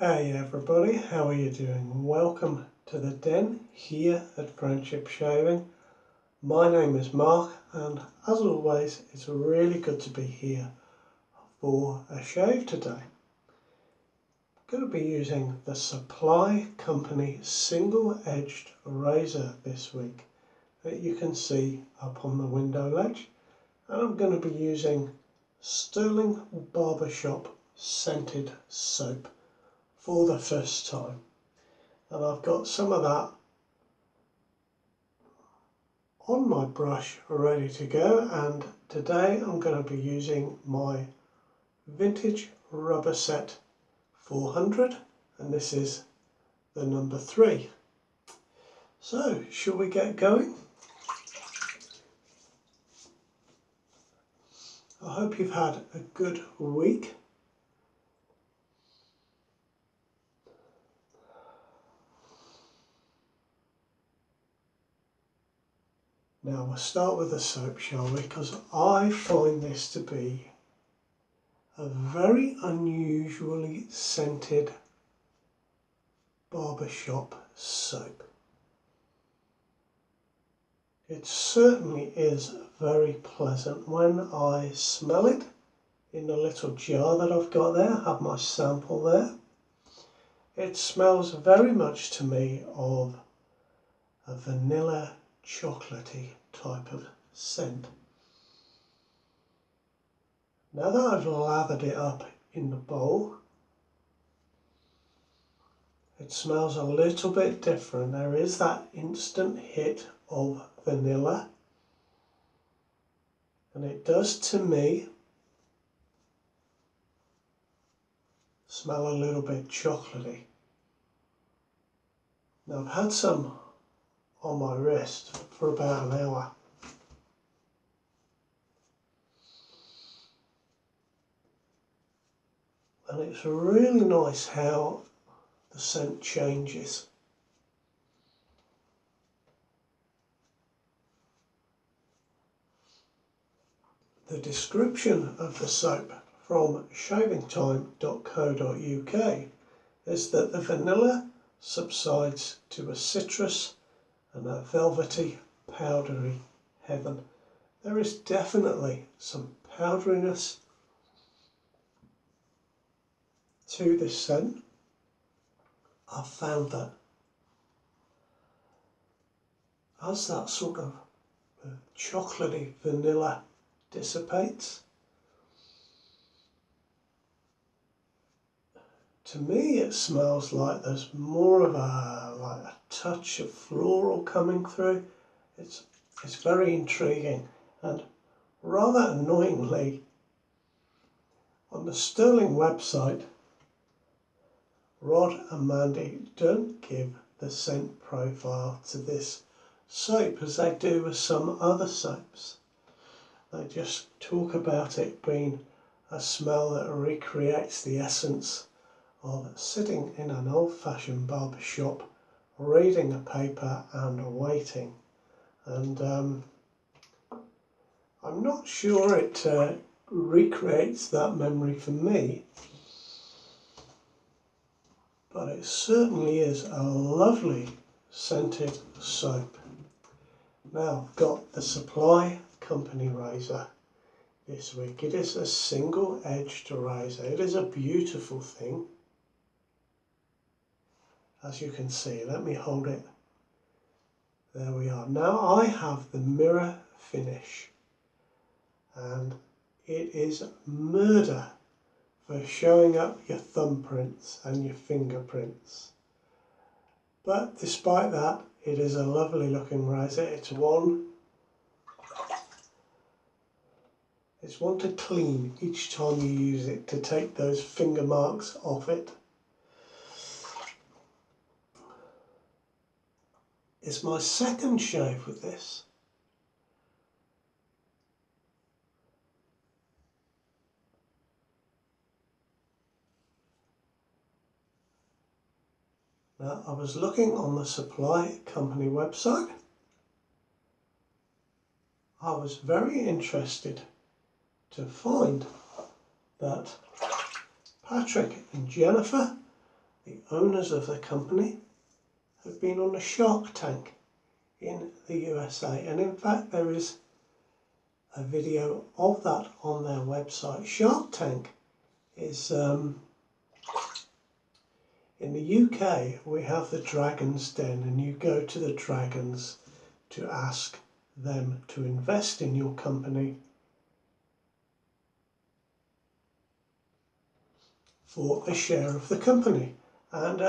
Hey everybody, how are you doing? Welcome to the den here at Friendship Shaving. My name is Mark and as always it's really good to be here for a shave today. I'm going to be using the Supply Company single-edged razor this week that you can see up on the window ledge, and I'm going to be using Stirling Barbershop scented soap for the first time, and I've got some of that on my brush ready to go. And today I'm going to be using my vintage rubber set 400, and this is the number 3. So shall we get going? I hope you've had a good week. Now we'll start with the soap, shall we? Because I find this to be a very unusually scented barbershop soap. It certainly is very pleasant when I smell it in the little jar that I've got there. I have my sample there. It smells very much to me of a vanilla chocolatey type of scent. Now that I've lathered it up in the bowl, it smells a little bit different. There is that instant hit of vanilla, and it does to me smell a little bit chocolatey. Now I've had some on my wrist for about an hour. And it's really nice how the scent changes. The description of the soap from shavingtime.co.uk is that the vanilla subsides to a citrus and a velvety, powdery heaven. There is definitely some powderiness to this scent. I've found that as that sort of chocolatey vanilla dissipates, to me it smells like there's more of a touch of floral coming through. It's very intriguing, and rather annoyingly on the Stirling website, Rod and Mandy don't give the scent profile to this soap as they do with some other soaps. They just talk about it being a smell that recreates the essence of sitting in an old-fashioned barber shop, reading a paper and waiting. And I'm not sure it recreates that memory for me, but it certainly is a lovely scented soap. Now I've got the Supply Company razor this week. It is a single-edged razor. It is a beautiful thing, as you can see. Let me hold it. There we are. Now I have the mirror finish, and it is murder for showing up your thumbprints and your fingerprints. But despite that, it is a lovely looking razor. It's one to clean each time you use it, to take those finger marks off it. It's my second shave with this. Now, I was looking on the Supply Company website. I was very interested to find that Patrick and Jennifer the owners of the company have been on a Shark Tank in the USA, and in fact there is a video of that on their website. Shark Tank is in the UK we have the Dragon's Den, and you go to the Dragons to ask them to invest in your company for a share of the company. And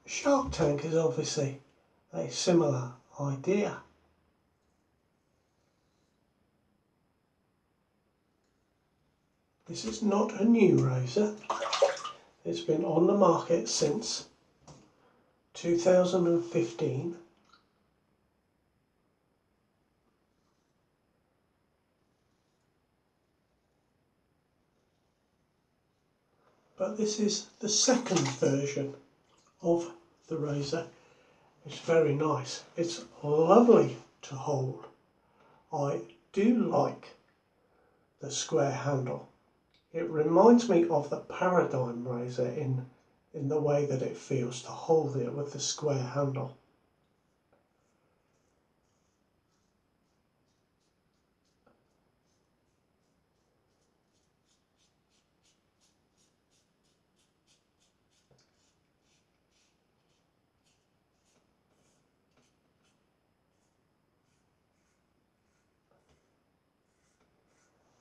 Shark Tank is obviously a similar idea. This is not a new razor. It's been on the market since 2015. But this is the second version of the razor. It's very nice. It's lovely to hold. I do like the square handle. It reminds me of the Paradigm razor in the way that it feels to hold it with the square handle.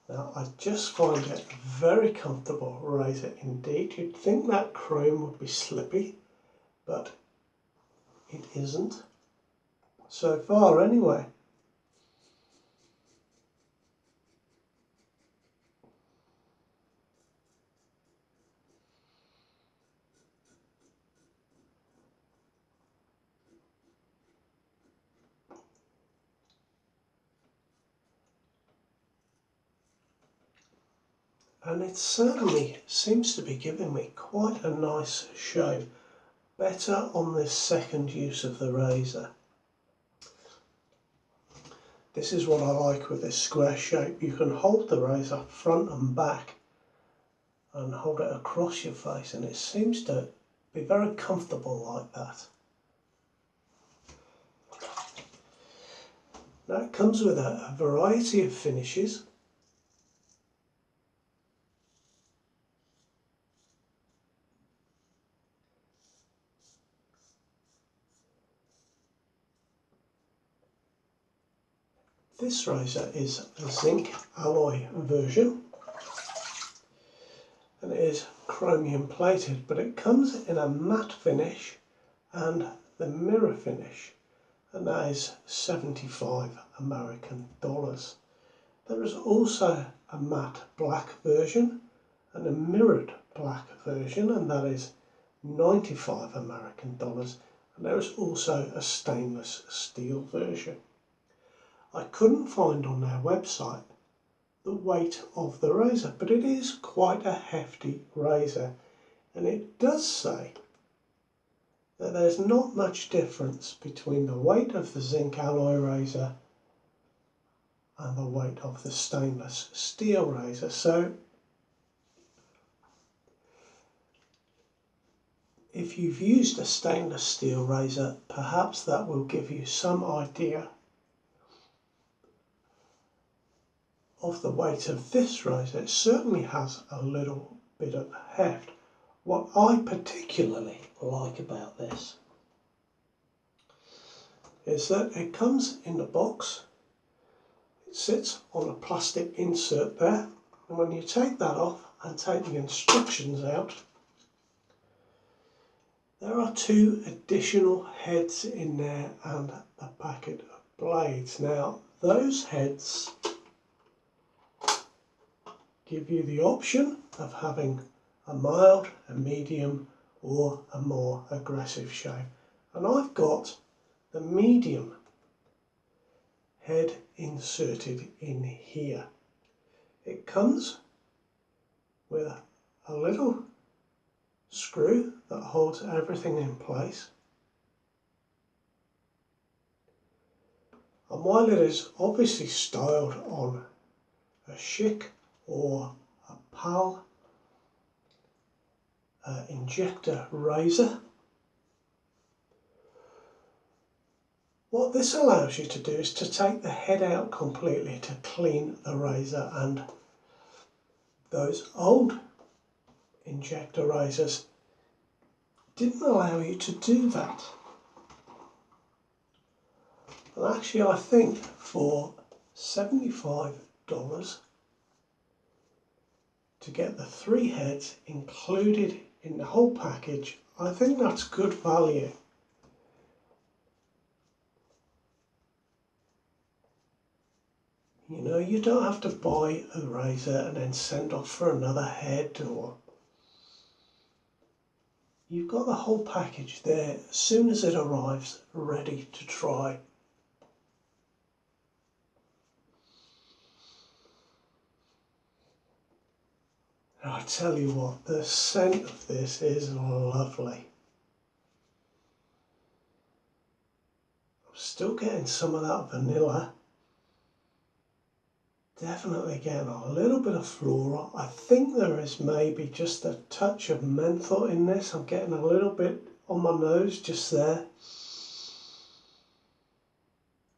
Now, I just find it a very comfortable razor indeed. You'd think that chrome would be slippy, but it isn't. So far anyway. And it certainly seems to be giving me quite a nice shave. Better on this second use of the razor. This is what I like with this square shape. You can hold the razor front and back and hold it across your face, and it seems to be very comfortable like that. Now it comes with a variety of finishes. This razor is the zinc alloy version, and it is chromium plated, but it comes in a matte finish and the mirror finish, and that is 75 American dollars. There is also a matte black version and a mirrored black version, and that is 95 American dollars, and there is also a stainless steel version. I couldn't find on their website the weight of the razor, but it is quite a hefty razor, and it does say that there's not much difference between the weight of the zinc alloy razor and the weight of the stainless steel razor. So if you've used a stainless steel razor, perhaps that will give you some idea of the weight of this razor. It certainly has a little bit of heft. What I particularly like about this is that it comes in the box. It sits on a plastic insert there, and when you take that off and take the instructions out, there are 2 additional heads in there and a packet of blades. Now those heads give you the option of having a mild, a medium or a more aggressive shave, and I've got the medium head inserted in here. It comes with a little screw that holds everything in place, and while it is obviously styled on a chic or a PAL injector razor. What this allows you to do is to take the head out completely to clean the razor, and those old injector razors didn't allow you to do that. And actually I think for $75 to get the 3 heads included in the whole package, I think that's good value. You know, you don't have to buy a razor and then send off for another head, or you've got the whole package there as soon as it arrives, ready to try. I tell you what, the scent of this is lovely. I'm still getting some of that vanilla. Definitely getting a little bit of floral. I think there is maybe just a touch of menthol in this. I'm getting a little bit on my nose just there.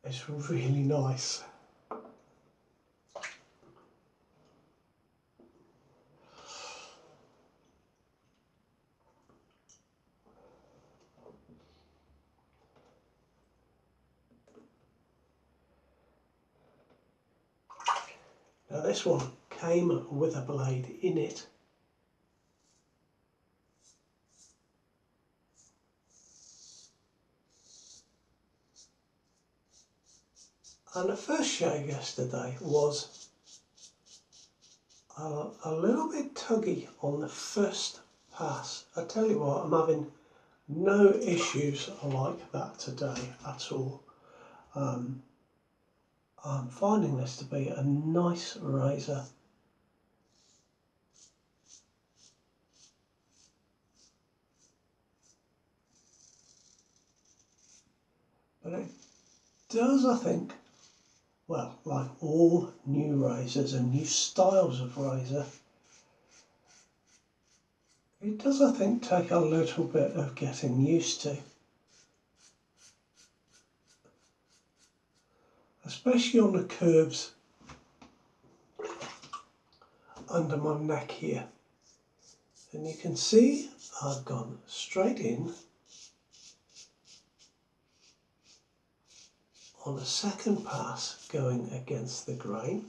It's really nice. Now this one came with a blade in it. And the first shave yesterday was a little bit tuggy on the first pass. I tell you what, I'm having no issues like that today at all. I'm finding this to be a nice razor. But it does, I think, well, like all new razors and new styles of razor, it does, I think, take a little bit of getting used to. Especially on the curves under my neck here. And you can see I've gone straight in on a second pass going against the grain.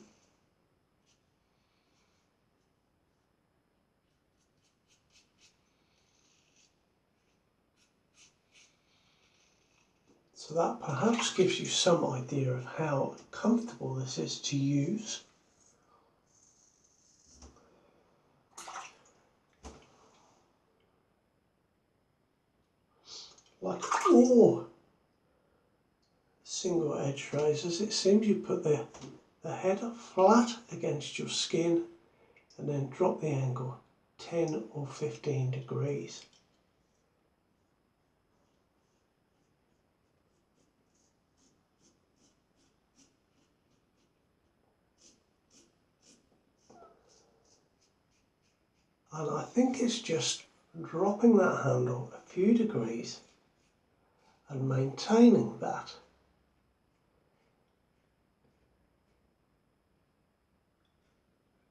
So that perhaps gives you some idea of how comfortable this is to use. Like all single edge razors, it seems you put the head flat against your skin and then drop the angle 10 or 15 degrees. And I think it's just dropping that handle a few degrees and maintaining that.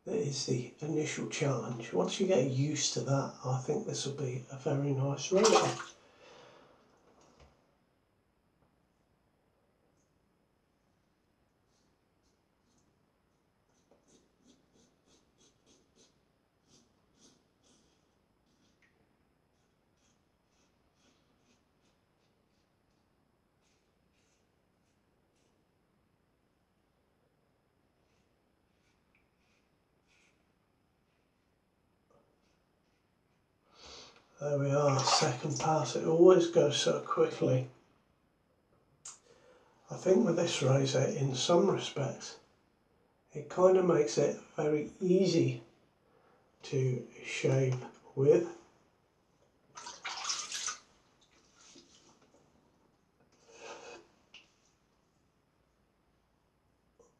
That is the initial challenge. Once you get used to that, I think this will be a very nice razor. There we are, second pass. It always goes so quickly. I think with this razor, in some respects, it kind of makes it very easy to shave with.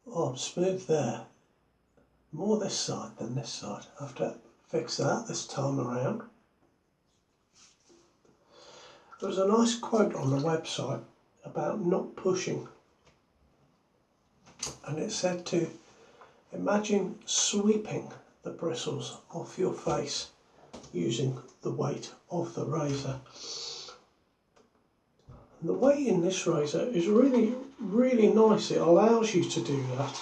Oh, I'm smooth there. More this side than this side. I have to fix that this time around. There was a nice quote on the website about not pushing, and it said to imagine sweeping the bristles off your face using the weight of the razor. And the weight in this razor is really nice. It allows you to do that.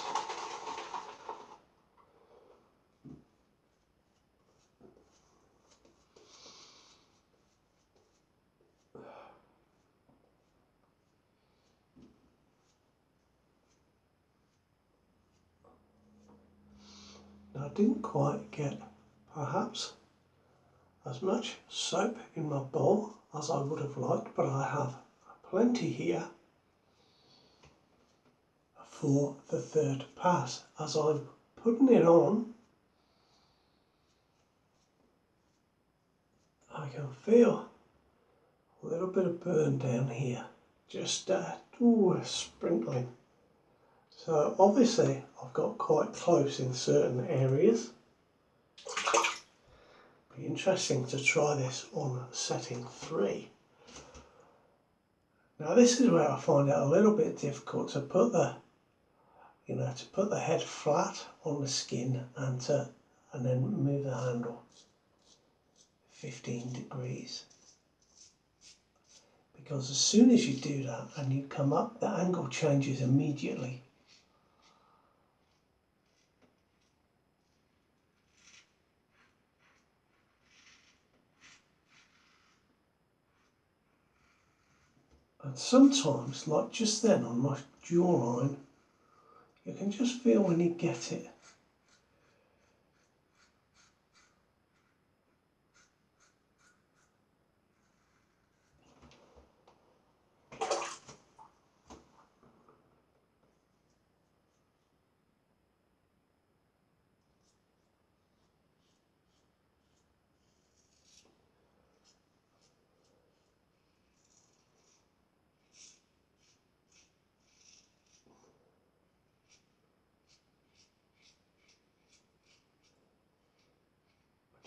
Now, I didn't quite get perhaps as much soap in my bowl as I would have liked, but I have plenty here for the third pass. As I'm putting it on, I can feel a little bit of burn down here, just sprinkling. So obviously I've got quite close in certain areas. Be interesting to try this on setting 3. Now this is where I find it a little bit difficult to put the head flat on the skin and then move the handle 15 degrees. Because as soon as you do that and you come up, the angle changes immediately. And sometimes, like just then on my jawline, you can just feel when you get it.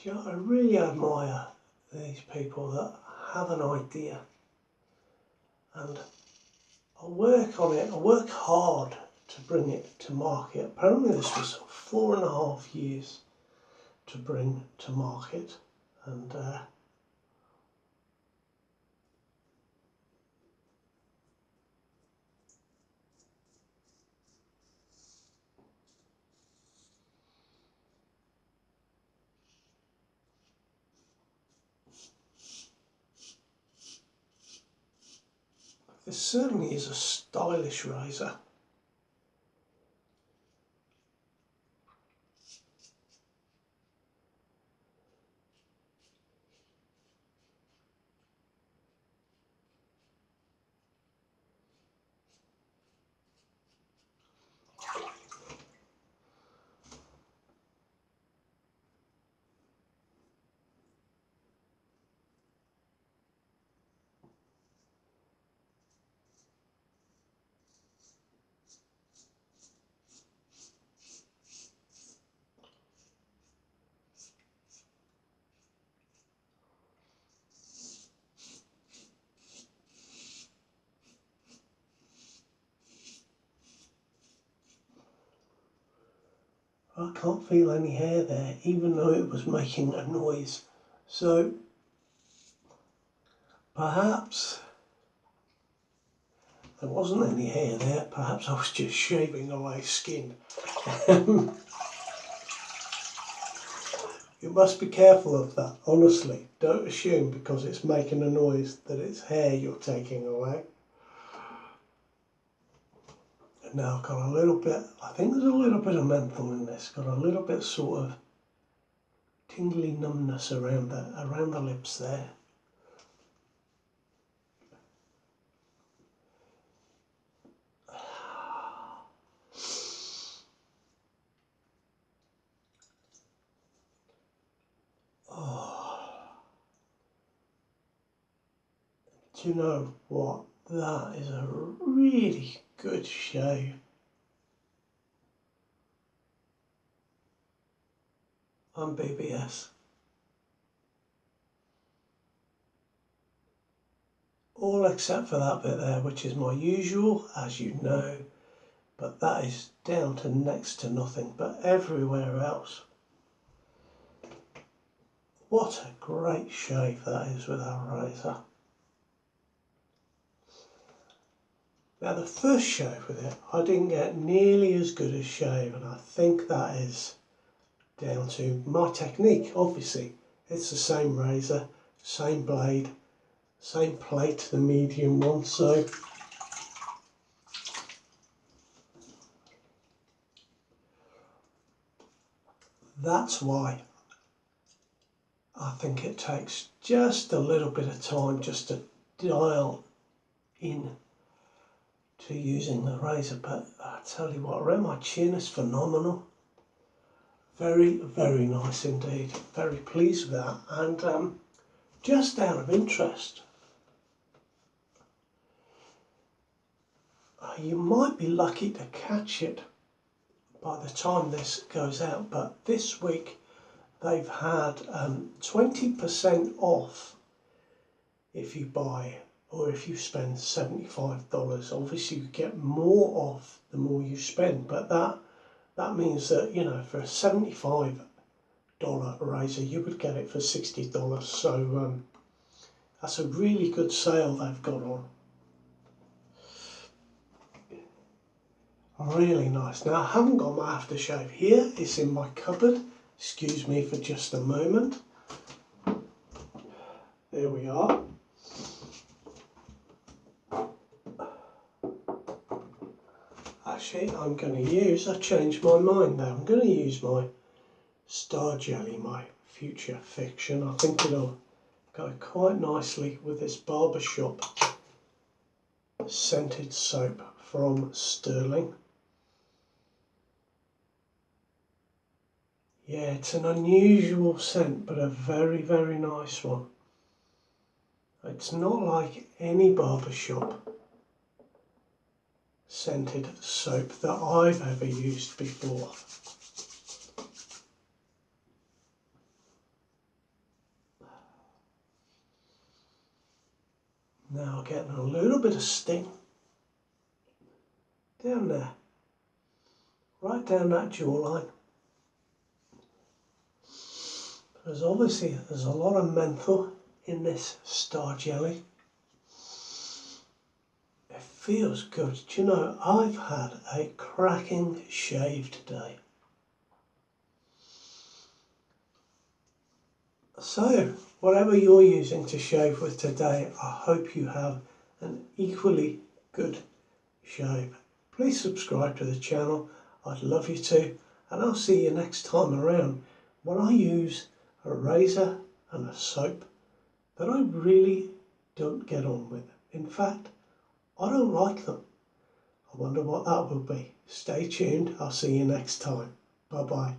You know, I really admire these people that have an idea, and I work on it. I work hard to bring it to market. Apparently this was 4.5 years to bring to market, and this certainly is a stylish razor. I can't feel any hair there, even though it was making a noise. So perhaps there wasn't any hair there. Perhaps I was just shaving away skin. You must be careful of that, honestly. Don't assume because it's making a noise that it's hair you're taking away. And now I've got a little bit, I think there's a little bit of menthol in this, got a little bit sort of tingly numbness around the lips there. Do you know what? That is a really good shave. I'm BBS. all except for that bit there, which is my usual, as you know, but that is down to next to nothing, but everywhere else. What a great shave that is with our razor. Now the first shave with it, I didn't get nearly as good a shave, and I think that is down to my technique. Obviously, it's the same razor, same blade, same plate, the medium one, so that's why I think it takes just a little bit of time just to dial in to using the razor. But I tell you what, around my chin is phenomenal. Very, very nice indeed. Very pleased with that. And just out of interest, you might be lucky to catch it by the time this goes out, but this week they've had 20% off if you buy or if you spend $75. Obviously you get more off the more you spend, but that means that, you know, for a $75 razor you would get it for $60. So that's a really good sale they've got on. Really nice. Now I haven't got my aftershave here, it's in my cupboard. Excuse me for just a moment. There we are. Actually, I've changed my mind now. I'm going to use my Star Jelly, my future fiction. I think it'll go quite nicely with this Barbershop scented soap from Stirling. Yeah, it's an unusual scent, but a very, very nice one. It's not like any Barbershop scented soap that I've ever used before. Now getting a little bit of sting down there, right down that jawline. There's a lot of menthol in this Star Jelly. It feels good. Do you know, I've had a cracking shave today. So, whatever you're using to shave with today, I hope you have an equally good shave. Please subscribe to the channel. I'd love you to. And I'll see you next time around when I use a razor and a soap that I really don't get on with. In fact, I don't like them. I wonder what that will be. Stay tuned. I'll see you next time. Bye bye.